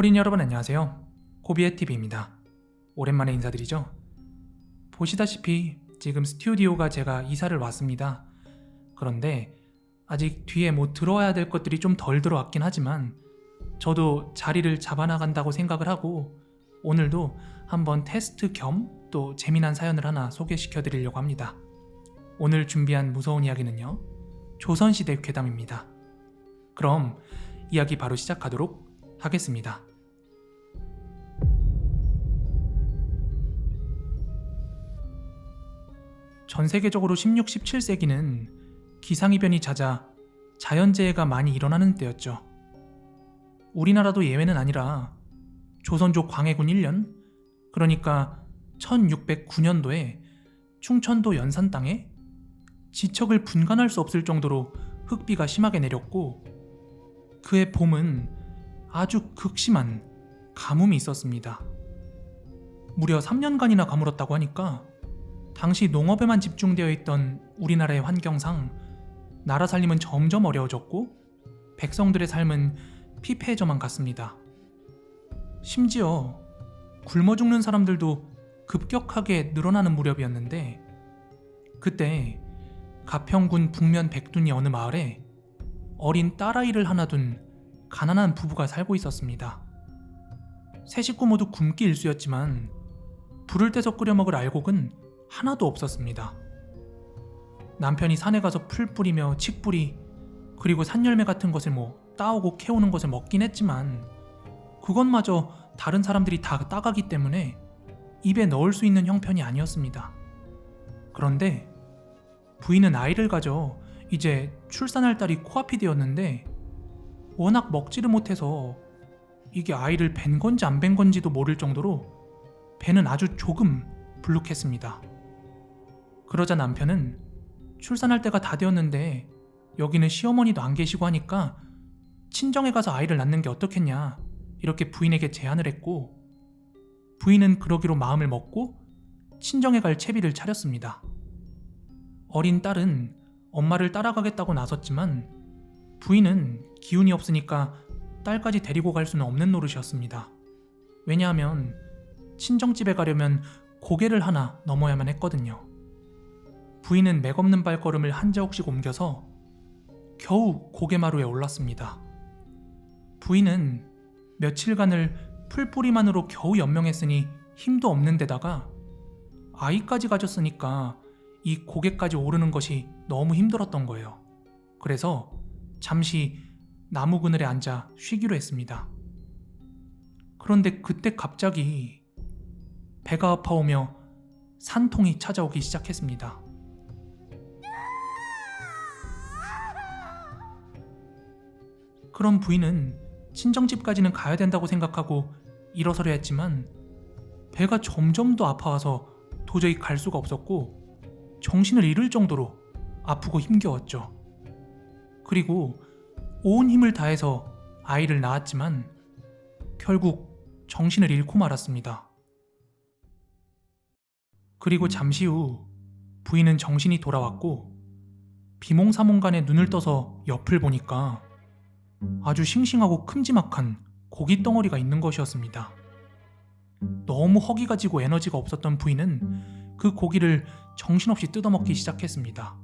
호린 여러분 안녕하세요. 코비애TV입니다. 오랜만에 인사드리죠. 보시다시피 지금 스튜디오가 제가 이사를 왔습니다. 그런데 아직 뒤에 들어와야 될 것들이 좀 덜 들어왔긴 하지만 저도 자리를 잡아나간다고 생각을 하고 오늘도 한번 테스트 겸 또 재미난 사연을 하나 소개시켜 드리려고 합니다. 오늘 준비한 무서운 이야기는요, 조선시대 괴담입니다. 그럼 이야기 바로 시작하도록 하겠습니다. 전 세계적으로 16, 17세기는 기상이변이 잦아 자연재해가 많이 일어나는 때였죠. 우리나라도 예외는 아니라 조선조 광해군 1년, 그러니까 1609년도에 충청도 연산 땅에 지척을 분간할 수 없을 정도로 흙비가 심하게 내렸고 그해 봄은 아주 극심한 가뭄이 있었습니다. 무려 3년간이나 가물었다고 하니까 당시 농업에만 집중되어 있던 우리나라의 환경상 나라 살림은 점점 어려워졌고 백성들의 삶은 피폐해져만 갔습니다. 심지어 굶어 죽는 사람들도 급격하게 늘어나는 무렵이었는데 그때 가평군 북면 백둔이 어느 마을에 어린 딸아이를 하나 둔 가난한 부부가 살고 있었습니다. 세 식구 모두 굶기 일쑤였지만 불을 떼서 끓여 먹을 알곡은 하나도 없었습니다. 남편이 산에 가서 풀 뿌리며 칡뿌리 그리고 산열매 같은 것을 따오고 캐오는 것을 먹긴 했지만 그것마저 다른 사람들이 다 따가기 때문에 입에 넣을 수 있는 형편이 아니었습니다. 그런데 부인은 아이를 가져 이제 출산할 딸이 코앞이 되었는데 워낙 먹지를 못해서 이게 아이를 벤 건지 안 벤 건지도 모를 정도로 배는 아주 조금 불룩했습니다. 그러자 남편은 출산할 때가 다 되었는데 여기는 시어머니도 안 계시고 하니까 친정에 가서 아이를 낳는 게 어떻겠냐 이렇게 부인에게 제안을 했고 부인은 그러기로 마음을 먹고 친정에 갈 채비를 차렸습니다. 어린 딸은 엄마를 따라가겠다고 나섰지만 부인은 기운이 없으니까 딸까지 데리고 갈 수는 없는 노릇이었습니다. 왜냐하면 친정집에 가려면 고개를 하나 넘어야만 했거든요. 부인은 맥없는 발걸음을 한 자옥씩 옮겨서 겨우 고개마루에 올랐습니다. 부인은 며칠간을 풀뿌리만으로 겨우 연명했으니 힘도 없는 데다가 아이까지 가졌으니까 이 고개까지 오르는 것이 너무 힘들었던 거예요. 그래서 잠시 나무 그늘에 앉아 쉬기로 했습니다. 그런데 그때 갑자기 배가 아파오며 산통이 찾아오기 시작했습니다. 그럼 부인은 친정집까지는 가야 된다고 생각하고 일어서려 했지만 배가 점점 더 아파와서 도저히 갈 수가 없었고 정신을 잃을 정도로 아프고 힘겨웠죠. 그리고 온 힘을 다해서 아이를 낳았지만 결국 정신을 잃고 말았습니다. 그리고 잠시 후 부인은 정신이 돌아왔고 비몽사몽간에 눈을 떠서 옆을 보니까 아주 싱싱하고 큼지막한 고기 덩어리가 있는 것이었습니다. 너무 허기가 지고 에너지가 없었던 부인은 그 고기를 정신없이 뜯어먹기 시작했습니다.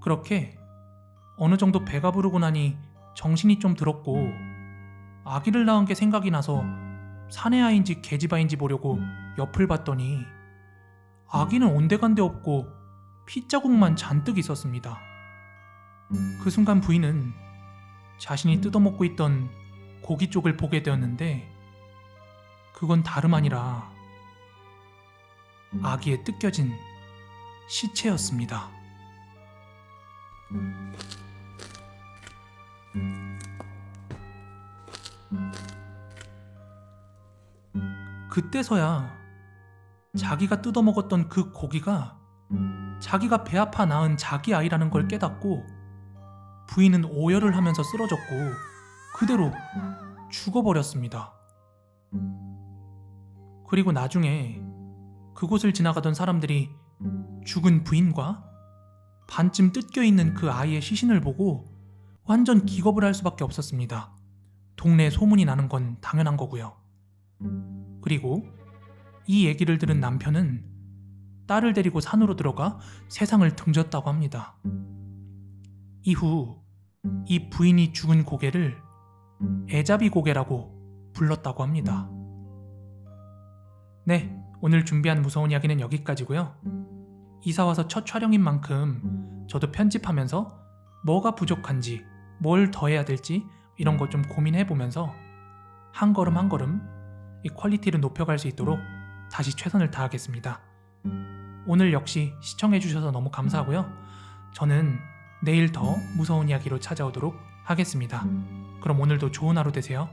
그렇게 어느 정도 배가 부르고 나니 정신이 좀 들었고 아기를 낳은 게 생각이 나서 사내 아이인지 계집아이인지 보려고 옆을 봤더니 아기는 온데간데 없고 핏자국만 잔뜩 있었습니다. 그 순간 부인은 자신이 뜯어먹고 있던 고기 쪽을 보게 되었는데 그건 다름 아니라 아기의 뜯겨진 시체였습니다. 그때서야 자기가 뜯어먹었던 그 고기가 자기가 배 아파 낳은 자기 아이라는 걸 깨닫고 부인은 오열을 하면서 쓰러졌고 그대로 죽어버렸습니다. 그리고 나중에 그곳을 지나가던 사람들이 죽은 부인과 반쯤 뜯겨 있는 그 아이의 시신을 보고 완전 기겁을 할 수밖에 없었습니다. 동네에 소문이 나는 건 당연한 거고요. 그리고 이 얘기를 들은 남편은 딸을 데리고 산으로 들어가 세상을 등졌다고 합니다. 이후 이 부인이 죽은 고개를 애잡이 고개라고 불렀다고 합니다. 네, 오늘 준비한 무서운 이야기는 여기까지고요. 이사 와서 첫 촬영인 만큼 저도 편집하면서 뭐가 부족한지, 뭘 더 해야 될지 이런 거 좀 고민해보면서 한 걸음 한 걸음 이 퀄리티를 높여갈 수 있도록 다시 최선을 다하겠습니다. 오늘 역시 시청해주셔서 너무 감사하고요. 저는 내일 더 무서운 이야기로 찾아오도록 하겠습니다. 그럼 오늘도 좋은 하루 되세요.